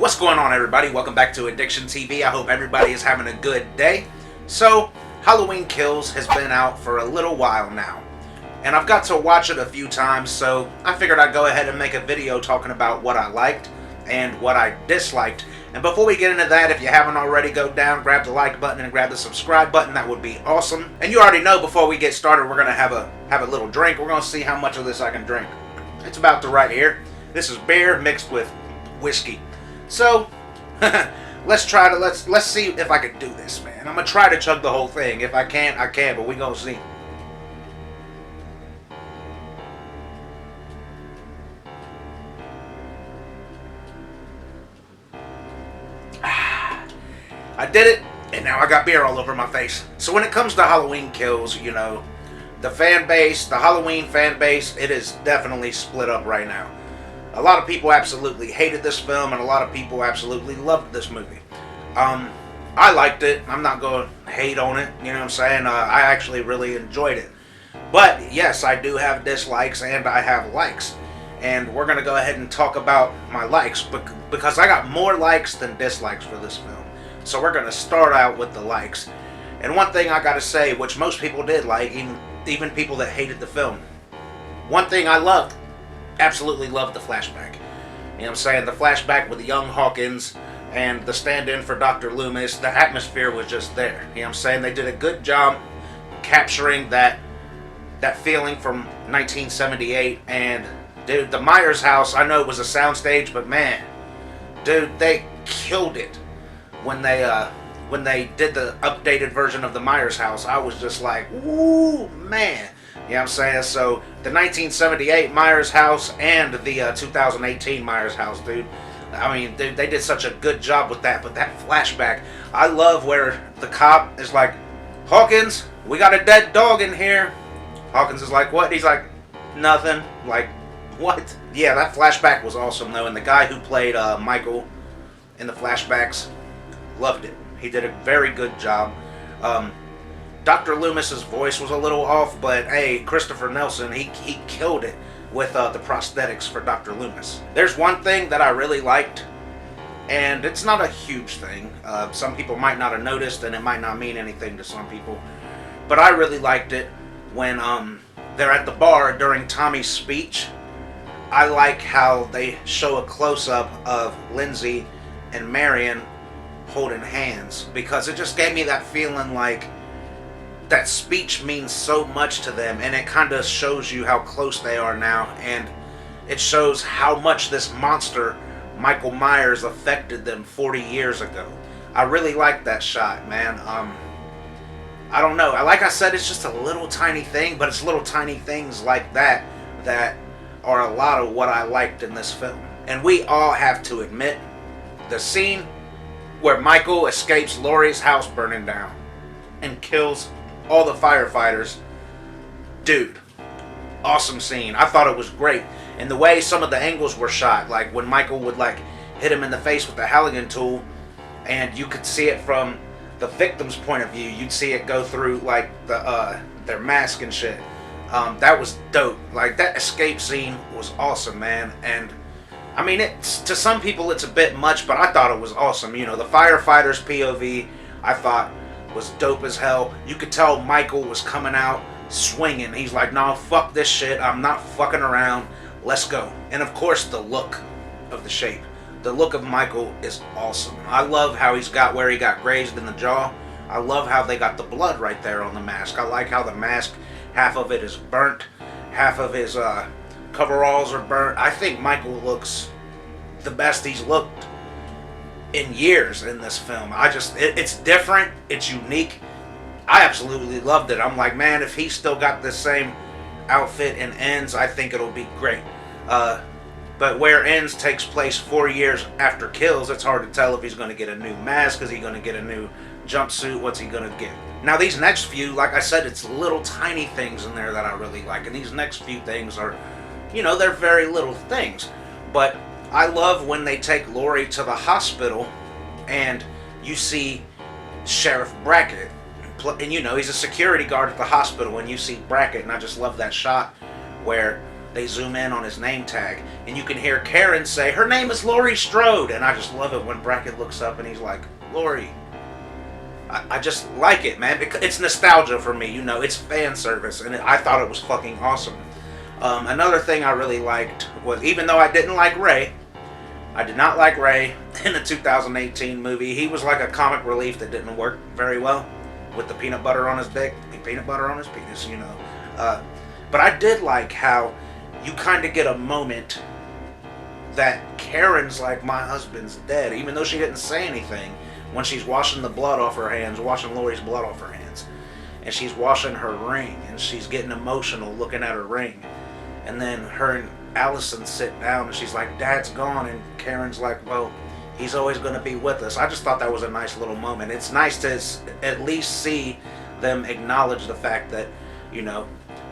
What's going on, everybody? Welcome back to ADiktion TV. I hope everybody is having a good day. So, Halloween Kills has been out for a little while now, and I've got to watch it a few times, so I figured I'd go ahead and make a video talking about what I liked and what I disliked. And before we get into that, if you haven't already, go down, grab the like button, and grab the subscribe button. That would be awesome. And you already know, before we get started, we're going to have a little drink. We're going to see how much of this I can drink. It's about to right here. This is beer mixed with whiskey. So, let's see if I can do this, man. I'm gonna try to chug the whole thing. If I can't, I can't, but we gonna see. I did it, and now I got beer all over my face. So when it comes to Halloween Kills, you know, the Halloween fan base, it is definitely split up right now. A lot of people absolutely hated this film, and a lot of people absolutely loved this movie. I liked it. I'm not going to hate on it, you know what I'm saying? I actually really enjoyed it. But, yes, I do have dislikes, and I have likes. And we're going to go ahead and talk about my likes, because I got more likes than dislikes for this film. So we're going to start out with the likes. And one thing I got to say, which most people did like, even people that hated the film. One thing I loved. Absolutely loved the flashback. You know what I'm saying? The flashback with the young Hawkins and the stand-in for Dr. Loomis. The atmosphere was just there. You know what I'm saying? They did a good job capturing that feeling from 1978. And dude, the Myers house, I know it was a soundstage, but man, dude, they killed it when they did the updated version of the Myers house. I was just like, ooh, man. You know what I'm saying? So, the 1978 Myers house and the 2018 Myers house, dude. I mean, dude, they did such a good job with that. But that flashback, I love where the cop is like, Hawkins, we got a dead dog in here. Hawkins is like, what? He's like, nothing. Like, what? Yeah, that flashback was awesome, though. And the guy who played Michael in the flashbacks, loved it. He did a very good job. Dr. Loomis's voice was a little off, but hey, Christopher Nelson, he killed it with the prosthetics for Dr. Loomis. There's one thing that I really liked, and it's not a huge thing. Some people might not have noticed, and it might not mean anything to some people, but I really liked it when they're at the bar during Tommy's speech. I like how they show a close-up of Lindsay and Marion holding hands, because it just gave me that feeling like that speech means so much to them, and it kind of shows you how close they are now, and it shows how much this monster, Michael Myers, affected them 40 years ago. I really like that shot, man. I don't know. Like I said, it's just a little tiny thing, but it's little tiny things like that that are a lot of what I liked in this film. And we all have to admit, the scene where Michael escapes Laurie's house burning down and kills all the firefighters, dude, awesome scene. I thought it was great. And the way some of the angles were shot, like when Michael would like hit him in the face with the Halligan tool, and you could see it from the victim's point of view. You'd see it go through like their mask and shit. That was dope. Like, that escape scene was awesome, man. And I mean, to some people it's a bit much, but I thought it was awesome. You know, the firefighters' POV, I thought was dope as hell. You could tell Michael was coming out swinging. He's like, nah, fuck this shit. I'm not fucking around. Let's go. And of course, the look of the shape. The look of Michael is awesome. I love how he's got where he got grazed in the jaw. I love how they got the blood right there on the mask. I like how the mask, half of it is burnt. Half of his coveralls are burnt. I think Michael looks the best he's looked in years in this film. It's different, it's unique. I absolutely loved it. I'm like, man, if he's still got the same outfit and Ends, I think it'll be great. But where Ends takes place 4 years after Kills, it's hard to tell if he's going to get a new mask, is he going to get a new jumpsuit, what's he going to get. Now these next few, like I said, it's little tiny things in there that I really like, and these next few things are, you know, they're very little things, but I love when they take Laurie to the hospital and you see Sheriff Brackett, and you know, he's a security guard at the hospital, and you see Brackett, and I just love that shot where they zoom in on his name tag, and you can hear Karen say, "Her name is Laurie Strode," and I just love it when Brackett looks up and he's like, "Laurie." I just like it, man, because it's nostalgia for me, it's fan service, and I thought it was fucking awesome. Another thing I really liked was, even though I didn't like Ray, I did not like Ray in the 2018 movie. He was like a comic relief that didn't work very well with the peanut butter on his dick, peanut butter on his penis, But I did like how you kind of get a moment that Karen's like, "My husband's dead," even though she didn't say anything. When she's washing the blood off her hands, washing Laurie's blood off her hands, and she's washing her ring, and she's getting emotional looking at her ring, and then her and Allison sit down, and she's like, "Dad's gone," and Karen's like, "Well, he's always going to be with us." I just thought that was a nice little moment. It's nice to at least see them acknowledge the fact that,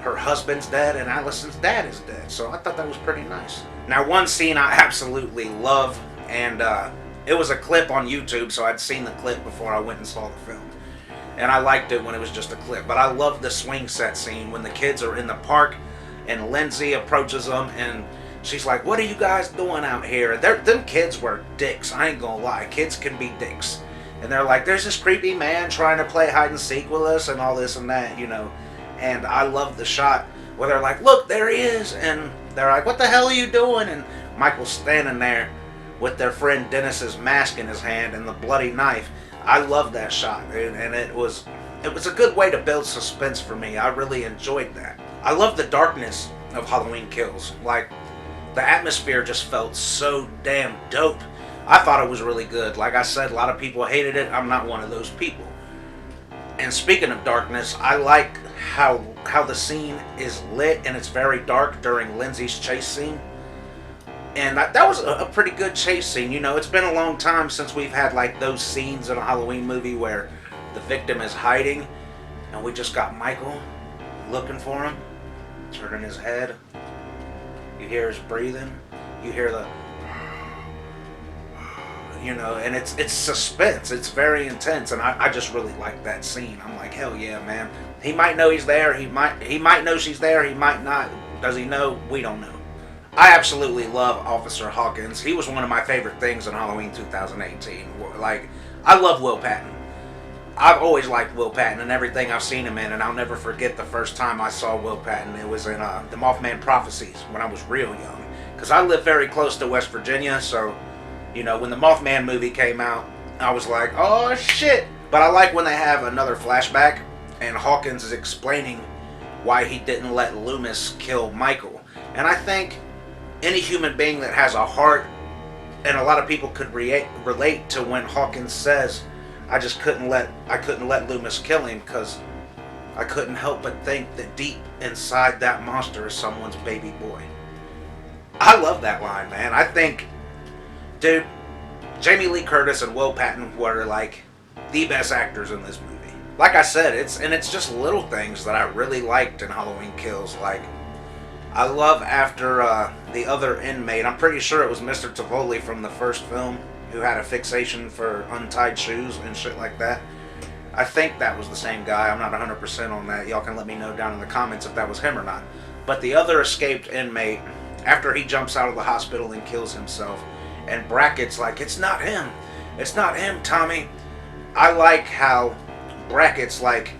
her husband's dead and Allison's dad is dead. So I thought that was pretty nice. Now, one scene I absolutely love, and it was a clip on YouTube, so I'd seen the clip before I went and saw the film. And I liked it when it was just a clip. But I love the swing set scene when the kids are in the park and Lindsay approaches them and she's like, "What are you guys doing out here?" Them kids were dicks, I ain't gonna lie. Kids can be dicks. And they're like, "There's this creepy man trying to play hide and seek with us," and all this and that, And I love the shot where they're like, "Look, there he is." And they're like, "What the hell are you doing?" And Michael's standing there with their friend Dennis's mask in his hand and the bloody knife. I love that shot, and it was a good way to build suspense for me. I really enjoyed that. I love the darkness of Halloween Kills. Like, the atmosphere just felt so damn dope. I thought it was really good. Like I said, a lot of people hated it. I'm not one of those people. And speaking of darkness, I like how the scene is lit and it's very dark during Lindsay's chase scene. And that was a pretty good chase scene. It's been a long time since we've had like those scenes in a Halloween movie where the victim is hiding and we just got Michael looking for him, turning his head. You hear his breathing. You hear the, and it's suspense. It's very intense, and I just really like that scene. I'm like, hell yeah, man. He might know he's there. He might know she's there. He might not. Does he know? We don't know. I absolutely love Officer Hawkins. He was one of my favorite things in Halloween 2018. Like, I love Will Patton. I've always liked Will Patton and everything I've seen him in, and I'll never forget the first time I saw Will Patton. It was in the Mothman Prophecies when I was real young. Because I live very close to West Virginia, so, when the Mothman movie came out, I was like, oh shit. But I like when they have another flashback, and Hawkins is explaining why he didn't let Loomis kill Michael. And I think any human being that has a heart, and a lot of people could relate to when Hawkins says, I couldn't let Loomis kill him because I couldn't help but think that deep inside that monster is someone's baby boy. I love that line, man. I think, dude, Jamie Lee Curtis and Will Patton were like the best actors in this movie. Like I said, it's just little things that I really liked in Halloween Kills. Like, I love after the other inmate, I'm pretty sure it was Mr. Tivoli from the first film, who had a fixation for untied shoes and shit like that. I think that was the same guy. I'm not 100% on that. Y'all can let me know down in the comments if that was him or not. But the other escaped inmate, after he jumps out of the hospital and kills himself, and Brackett's like, "It's not him. It's not him, Tommy." I like how Brackett's like,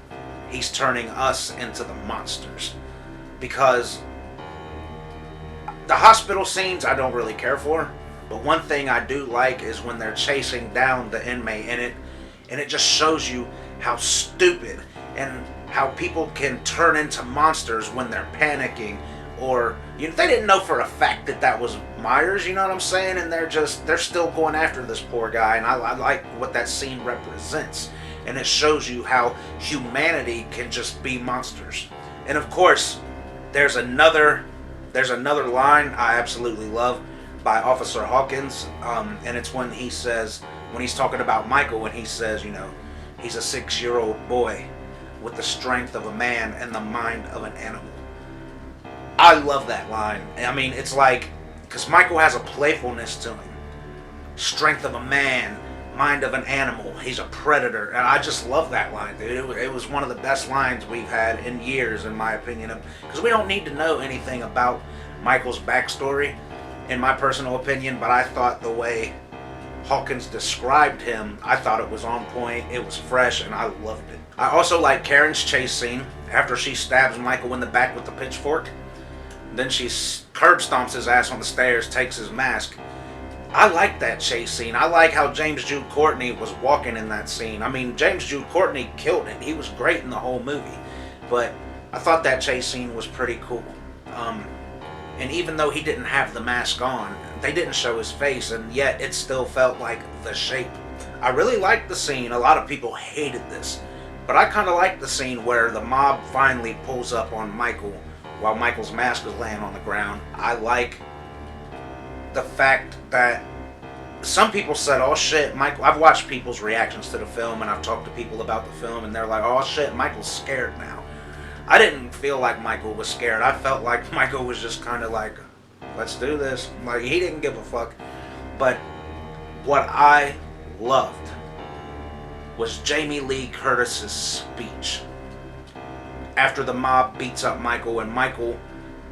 he's turning us into the monsters. Because the hospital scenes I don't really care for. But one thing I do like is when they're chasing down the inmate, and it just shows you how stupid and how people can turn into monsters when they're panicking, or they didn't know for a fact that was Myers, you know what I'm saying? And they're still going after this poor guy, and I like what that scene represents, and it shows you how humanity can just be monsters. And of course, there's another line I absolutely love by Officer Hawkins, and it's when he's talking about Michael, and he says, he's a 6-year-old boy with the strength of a man and the mind of an animal. I love that line. I mean, it's like, because Michael has a playfulness to him. Strength of a man, mind of an animal. He's a predator, and I just love that line, dude. It was one of the best lines we've had in years, in my opinion, because we don't need to know anything about Michael's backstory, in my personal opinion, but I thought the way Hawkins described him, I thought it was on point, it was fresh, and I loved it. I also like Karen's chase scene after she stabs Michael in the back with the pitchfork. Then she curb stomps his ass on the stairs, takes his mask. I like that chase scene. I like how James Jude Courtney was walking in that scene. I mean, James Jude Courtney killed it. He was great in the whole movie. But I thought that chase scene was pretty cool. And even though he didn't have the mask on, they didn't show his face, and yet it still felt like the shape. I really liked the scene. A lot of people hated this. But I kind of liked the scene where the mob finally pulls up on Michael while Michael's mask is laying on the ground. I like the fact that some people said, oh shit, Michael. I've watched people's reactions to the film, and I've talked to people about the film, and they're like, oh shit, Michael's scared now. I didn't feel like Michael was scared. I felt like Michael was just kind of like, let's do this. Like, he didn't give a fuck. But what I loved was Jamie Lee Curtis's speech after the mob beats up Michael and Michael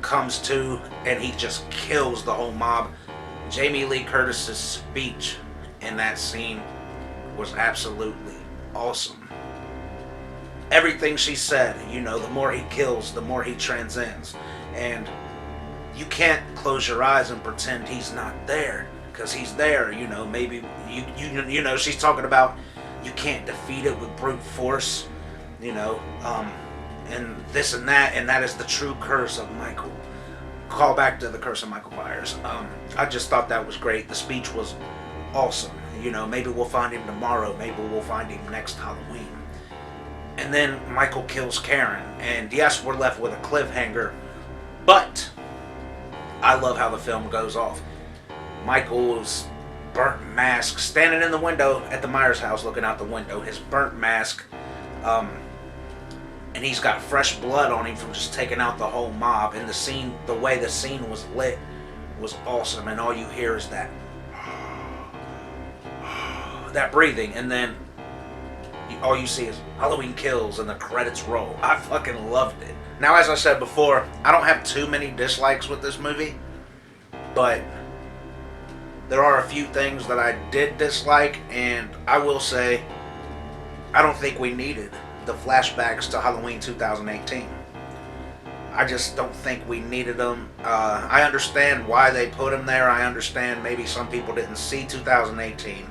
comes to and he just kills the whole mob. Jamie Lee Curtis's speech in that scene was absolutely awesome. Everything she said, you know, the more he kills, the more he transcends. And you can't close your eyes and pretend he's not there, because he's there. You know, maybe you know, she's talking about you can't defeat it with brute force, you know, and this and that is the true curse of Michael. Call back to the Curse of Michael Myers. I just thought that was great. The speech was awesome. You know, maybe we'll find him tomorrow. Maybe we'll find him next Halloween. And then Michael kills Karen. And yes, we're left with a cliffhanger. But I love how the film goes off. Michael's burnt mask, standing in the window at the Myers house, looking out the window. His burnt mask. And he's got fresh blood on him from just taking out the whole mob. And the scene, the way the scene was lit was awesome. And all you hear is that breathing. And then all you see is Halloween Kills and the credits roll. I fucking loved it. Now, as I said before, I don't have too many dislikes with this movie. But there are a few things that I did dislike. And I will say, I don't think we needed the flashbacks to Halloween 2018. I just don't think we needed them. I understand why they put them there. I understand maybe some people didn't see 2018.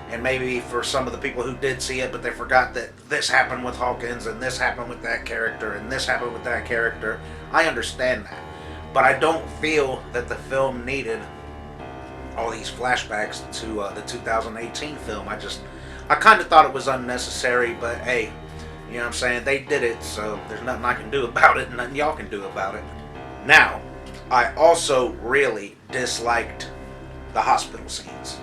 And maybe for some of the people who did see it, but they forgot that this happened with Hawkins, and this happened with that character, and this happened with that character. I understand that. But I don't feel that the film needed all these flashbacks to the 2018 film. I kind of thought it was unnecessary, but hey, you know what I'm saying? They did it, so there's nothing I can do about it, and nothing y'all can do about it. Now, I also really disliked the hospital scenes.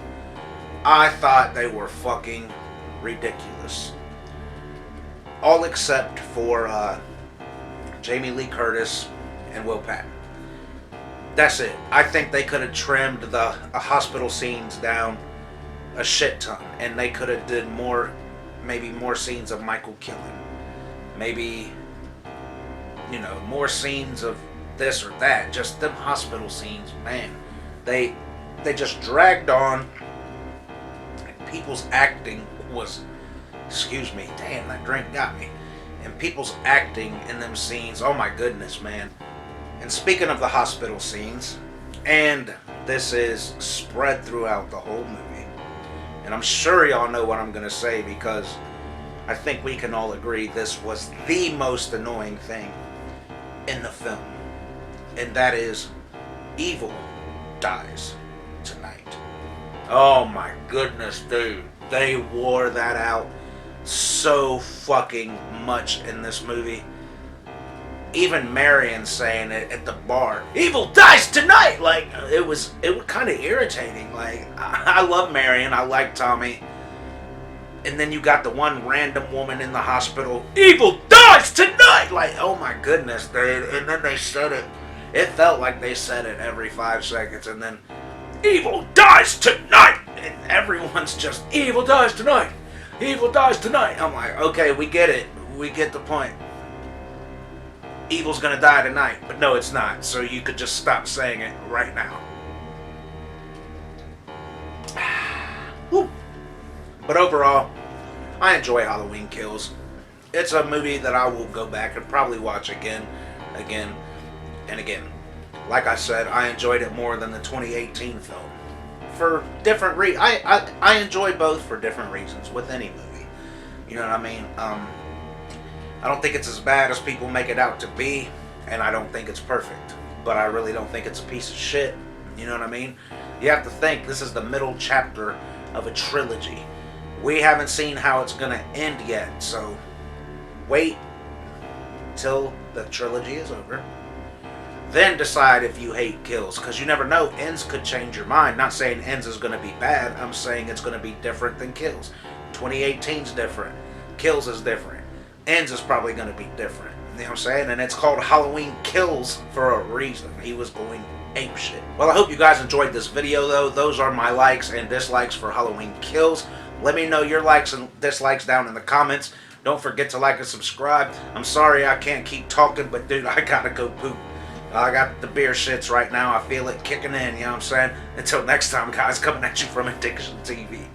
I thought they were fucking ridiculous. All except for Jamie Lee Curtis and Will Patton. That's it. I think they could have trimmed the hospital scenes down a shit ton, and they could have did more, maybe more scenes of Michael killing. Maybe, you know, more scenes of this or that. Just them hospital scenes, man. They just dragged on. People's acting was, excuse me, damn, that drink got me. And people's acting in them scenes, oh my goodness, man. And speaking of the hospital scenes, and this is spread throughout the whole movie, and I'm sure y'all know what I'm going to say, because I think we can all agree this was the most annoying thing in the film. And that is, evil dies tonight. Oh my goodness, dude. They wore that out so fucking much in this movie. Even Marion saying it at the bar, evil dies tonight! Like, it was kind of irritating. Like, I love Marion, I like Tommy. And then you got the one random woman in the hospital, evil dies tonight! Like, oh my goodness, dude. And then they said it. It felt like they said it every 5 seconds, and then evil dies tonight! And everyone's just, evil dies tonight! Evil dies tonight! I'm like, okay, we get it. We get the point. evil's gonna die tonight. But no, it's not. So you could just stop saying it right now. Whew. But overall, I enjoy Halloween Kills. It's a movie that I will go back and probably watch again, and again. Like I said, I enjoyed it more than the 2018 film. For different I enjoy both for different reasons with any movie. You know what I mean? I don't think it's as bad as people make it out to be, and I don't think it's perfect. But I really don't think it's a piece of shit. You know what I mean? You have to think, this is the middle chapter of a trilogy. We haven't seen how it's gonna end yet, so wait till the trilogy is over. Then decide if you hate Kills, because you never know. Ends could change your mind. Not saying Ends is going to be bad. I'm saying it's going to be different than Kills. 2018's different. Kills is different. Ends is probably going to be different. You know what I'm saying? And it's called Halloween Kills for a reason. He was going apeshit. Well, I hope you guys enjoyed this video, though. Those are my likes and dislikes for Halloween Kills. Let me know your likes and dislikes down in the comments. Don't forget to like and subscribe. I'm sorry I can't keep talking, but dude, I gotta go poop. I got the beer shits right now. I feel it kicking in, you know what I'm saying? Until next time, guys, coming at you from ADiktion TV.